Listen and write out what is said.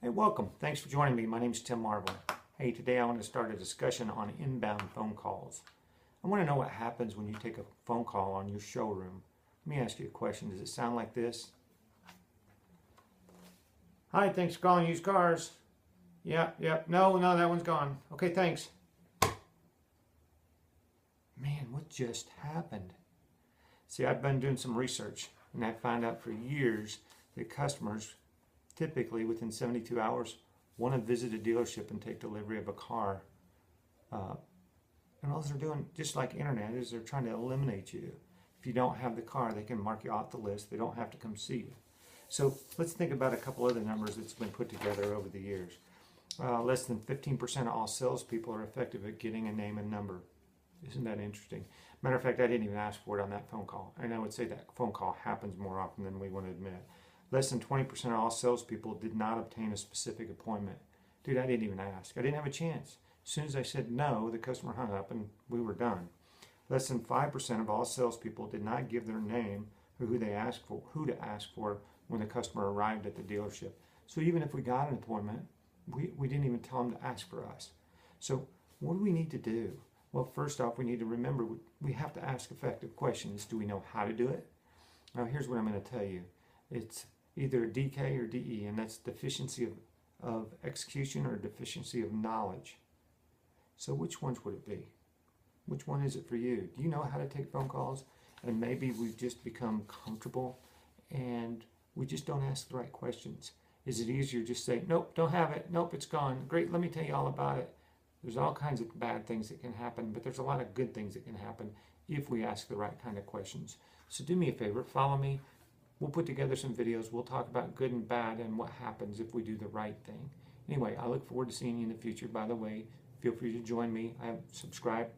Hey, welcome. Thanks for joining me. My name is Tim Marble. Hey, today I want to start a discussion on inbound phone calls. I want to know what happens when you take a phone call on your showroom. Let me ask you a question. Does it sound like this? Hi, thanks for calling Used Cars. Yep. No, that one's gone. Okay, thanks. Man, what just happened? See, I've been doing some research and I found out for years that customers typically within 72 hours want to visit a dealership and take delivery of a car. And all they're doing, just like internet, is they're trying to eliminate you. If you don't have the car, they can mark you off the list. They don't have to come see you. So let's think about a couple other numbers that's been put together over the years. Less than 15% of all salespeople are effective at getting a name and number. Isn't that interesting? Matter of fact, I didn't even ask for it on that phone call. And I would say that phone call happens more often than we want to admit. Less than 20% of all salespeople did not obtain a specific appointment. Dude, I didn't even ask. I didn't have a chance. As soon as I said no, the customer hung up and we were done. Less than 5% of all salespeople did not give their name or who to ask for when the customer arrived at the dealership. So even if we got an appointment, we didn't even tell them to ask for us. So what do we need to do? Well, first off, we need to remember we have to ask effective questions. Do we know how to do it? Now, here's what I'm going to tell you. It's either DK or DE, and that's deficiency of execution or deficiency of knowledge. So which ones would it be? Which one is it for you? Do you know how to take phone calls? And maybe we've just become comfortable and we just don't ask the right questions. Is it easier to just say, nope, don't have it. Nope, it's gone. Great, let me tell you all about it. There's all kinds of bad things that can happen, but there's a lot of good things that can happen if we ask the right kind of questions. So do me a favor, follow me. We'll put together some videos. We'll talk about good and bad and what happens if we do the right thing. Anyway, I look forward to seeing you in the future. By the way, feel free to join me. I have subscribed